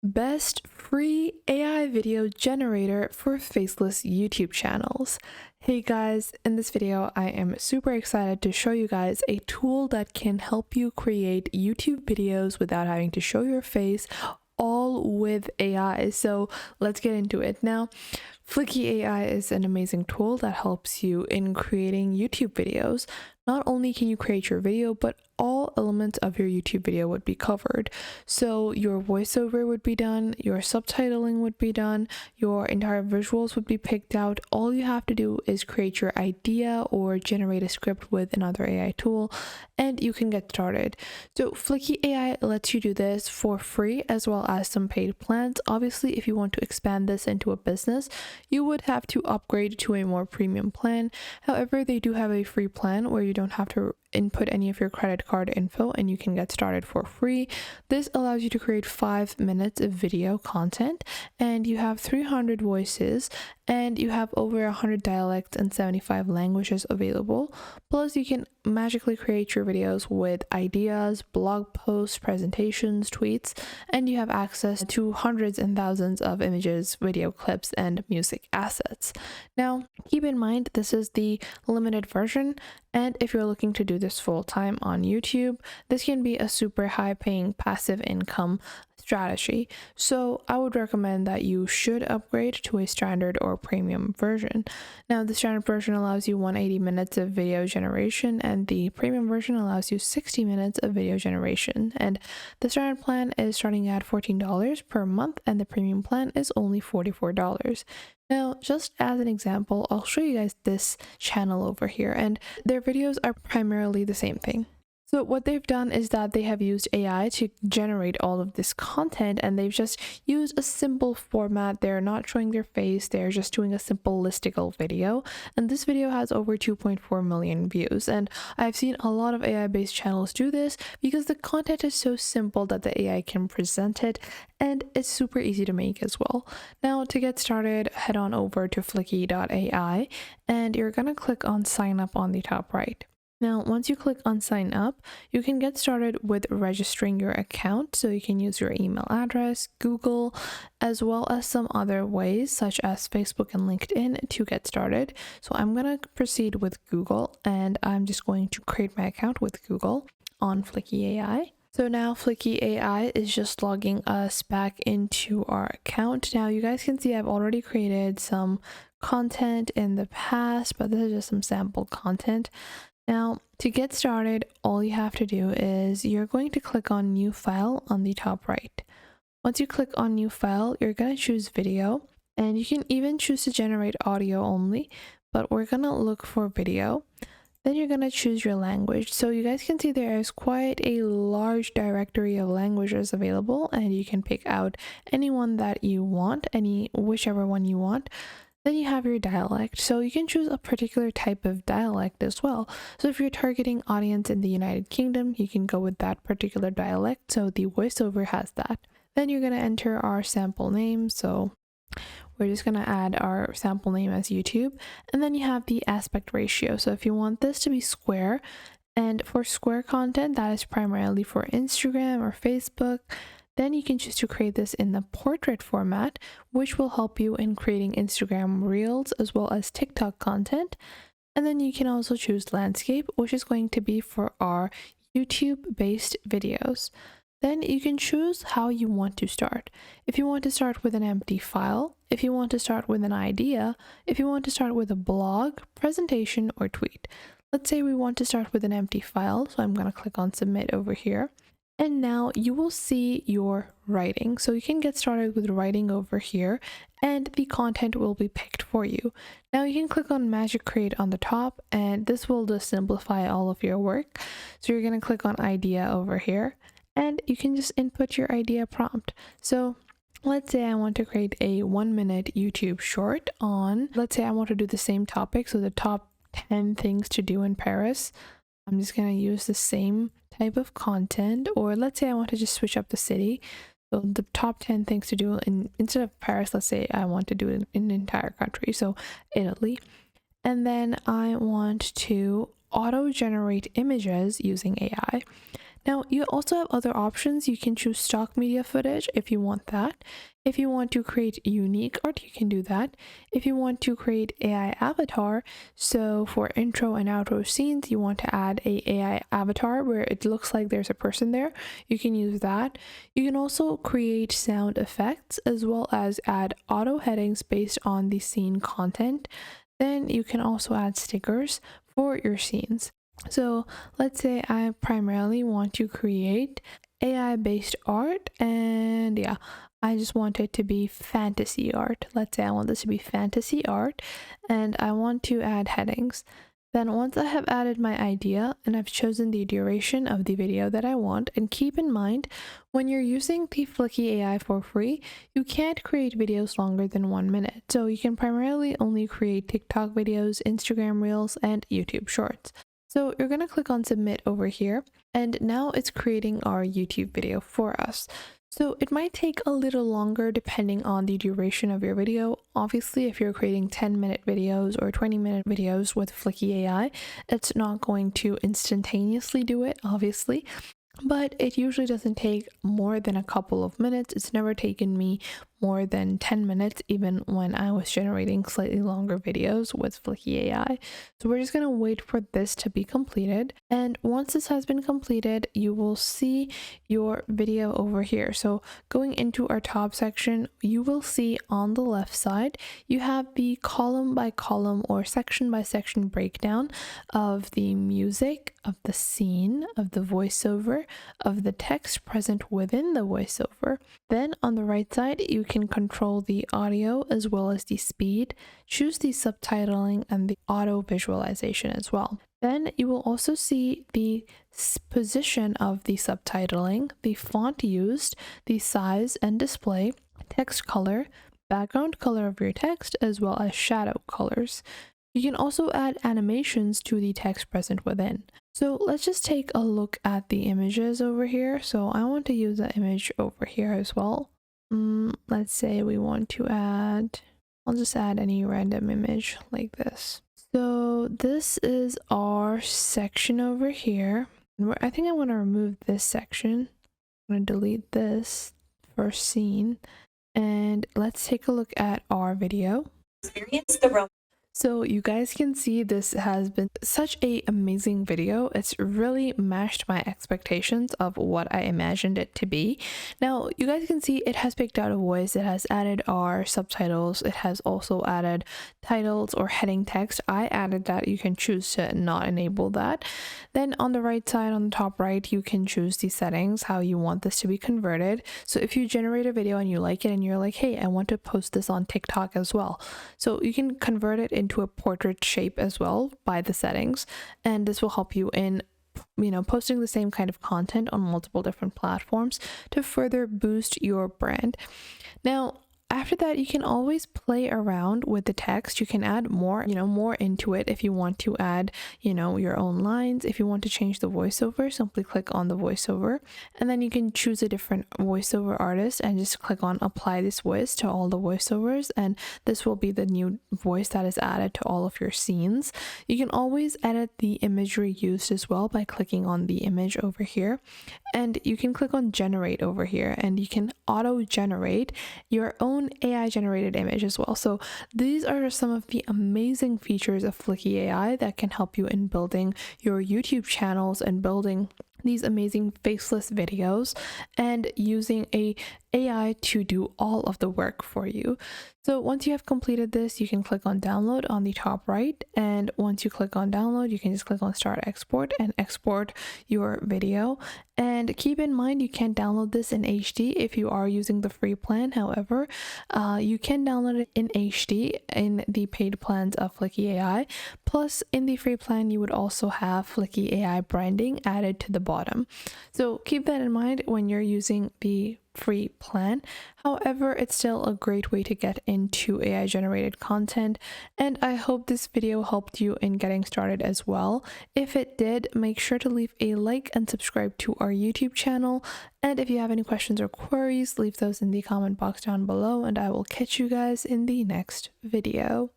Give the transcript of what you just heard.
Best free AI video generator for faceless YouTube channels. Hey guys, in this video, I am super excited to show you guys a tool that can help you create YouTube videos without having to show your face, all with AI. So let's get into it now. Fliki AI is an amazing tool that helps you in creating YouTube videos. Not only can you create your video, but all elements of your YouTube video would be covered. So your voiceover would be done, your subtitling would be done, your entire visuals would be picked out. All you have to do is create your idea or generate a script with another AI tool, and you can get started. So Fliki AI lets you do this for free as well as some paid plans. Obviously, if you want to expand this into a business, you would have to upgrade to a more premium plan. However, they do have a free plan where you don't have to input any of your credit card info and you can get started for free. This allows you to create 5 minutes of video content, and you have 300 voices, and you have over 100 dialects and 75 languages available. Plus, you can magically create your videos with ideas, blog posts, presentations, tweets, and you have access to hundreds and thousands of images, video clips, and music assets. Now, keep in mind, this is the limited version, and if you're looking to do this full time on YouTube, this can be a super high paying passive income strategy. So I would recommend that you should upgrade to a standard or premium version. Now, the standard version allows you 180 minutes of video generation, and the premium version allows you 60 minutes of video generation. And the standard plan is starting at $14 per month, and the premium plan is only $44. Now, just as an example, I'll show you guys this channel over here, and their videos are primarily the same thing. So what they've done is that they have used AI to generate all of this content, and they've just used a simple format. They're not showing their face, they're just doing a simple listicle video. And this video has over 2.4 million views. And I've seen a lot of AI-based channels do this because the content is so simple that the AI can present it, and it's super easy to make as well. Now, to get started, head on over to fliki.ai, and you're gonna click on sign up on the top right. Now, once you click on sign up, you can get started with registering your account. So you can use your email address, Google, as well as some other ways such as Facebook and LinkedIn to get started. So I'm going to proceed with Google, and I'm just going to create my account with Google on Fliki AI. So now Fliki AI is just logging us back into our account. Now you guys can see I've already created some content in the past, but this is just some sample content. Now, to get started, all you have to do is you're going to click on New File on the top right. Once you click on New File, you're going to choose Video, and you can even choose to generate audio only, but we're going to look for video. Then you're going to choose your language. So you guys can see there is quite a large directory of languages available, and you can pick out any one that you want, whichever one you want. Then you have your dialect, so you can choose a particular type of dialect as well. So if you're targeting audience in the United Kingdom, you can go with that particular dialect, so the voiceover has that. Then you're going to enter our sample name, so we're just going to add our sample name as YouTube. And then you have the aspect ratio, so if you want this to be square, and for square content, that is primarily for Instagram or Facebook, then you can choose to create this in the portrait format, which will help you in creating Instagram Reels as well as TikTok content. And then you can also choose landscape, which is going to be for our YouTube-based videos. Then you can choose how you want to start. If you want to start with an empty file, if you want to start with an idea, if you want to start with a blog, presentation, or tweet. Let's say we want to start with an empty file, so I'm going to click on Submit over here. And now you will see your writing. So you can get started with writing over here, and the content will be picked for you. Now you can click on Magic Create on the top, and this will just simplify all of your work. So you're going to click on Idea over here, and you can just input your idea prompt. So let's say I want to create a 1-minute YouTube short on, let's say I want to do the same topic. So the top 10 things to do in Paris. I'm just going to use the same type of content, or let's say I want to just switch up the city. So the top 10 things to do instead of Paris, let's say I want to do it in an entire country, so Italy. And then I want to auto generate images using AI. Now, you also have other options. You can choose stock media footage if you want that. If you want to create unique art, you can do that. If you want to create AI avatar, so for intro and outro scenes, you want to add a AI avatar where it looks like there's a person there, you can use that. You can also create sound effects as well as add auto headings based on the scene content. Then you can also add stickers for your scenes. So let's say I primarily want to create AI based art, and yeah, I just want it to be fantasy art. Let's say I want this to be fantasy art and I want to add headings. Then once I have added my idea and I've chosen the duration of the video that I want, and keep in mind, when you're using the Fliki AI for free, you can't create videos longer than 1 minute. So you can primarily only create TikTok videos, Instagram Reels, and YouTube Shorts. So you're going to click on submit over here, and now it's creating our YouTube video for us. So it might take a little longer depending on the duration of your video. Obviously, if you're creating 10-minute videos or 20-minute videos with Fliki AI, it's not going to instantaneously do it, obviously. But it usually doesn't take more than a couple of minutes. It's never taken me more than 10 minutes, even when I was generating slightly longer videos with Fliki AI. So we're just going to wait for this to be completed. And once this has been completed, you will see your video over here. So going into our top section, you will see on the left side, you have the column by column or section by section breakdown of the music, of the scene, of the voiceover, of the text present within the voiceover. Then on the right side, you can control the audio as well as the speed, choose the subtitling and the auto visualization as well. Then you will also see the position of the subtitling, the font used, the size and display, text color, background color of your text, as well as shadow colors. You can also add animations to the text present within. So let's just take a look at the images over here. So I want to use that image over here as well. Let's say we want to add, I'll just add any random image like this. So this is our section over here. I think I want to remove this section. I'm going to delete this first scene. And let's take a look at our video. Experience the So you guys can see this has been such an amazing video. It's really matched my expectations of what I imagined it to be. Now you guys can see it has picked out a voice, it has added our subtitles, it has also added titles or heading text. I added that. You can choose to not enable that. Then on the right side, on the top right, you can choose the settings, how you want this to be converted. So if you generate a video and you like it and you're like, hey, I want to post this on TikTok as well, so you can convert it into a portrait shape as well by the settings, and this will help you in posting the same kind of content on multiple different platforms to further boost your brand. Now after that, you can always play around with the text. You can add more, more into it if you want to add, your own lines. If you want to change the voiceover, simply click on the voiceover, and then you can choose a different voiceover artist and just click on apply this voice to all the voiceovers, and this will be the new voice that is added to all of your scenes. You can always edit the imagery used as well by clicking on the image over here, and you can click on generate over here, and you can auto generate your own AI generated image as well. So these are some of the amazing features of Fliki AI that can help you in building your YouTube channels and building these amazing faceless videos and using a AI to do all of the work for you. So once you have completed this, you can click on download on the top right, and once you click on download, you can just click on start export and export your video. And keep in mind, you can't download this in HD if you are using the free plan. However, you can download it in HD in the paid plans of Fliki AI. Plus, in the free plan, you would also have Fliki AI branding added to the bottom. So keep that in mind when you're using the free plan. However, it's still a great way to get into AI generated content, and I hope this video helped you in getting started as well. If it did, make sure to leave a like and subscribe to our YouTube channel, and if you have any questions or queries, leave those in the comment box down below, and I will catch you guys in the next video.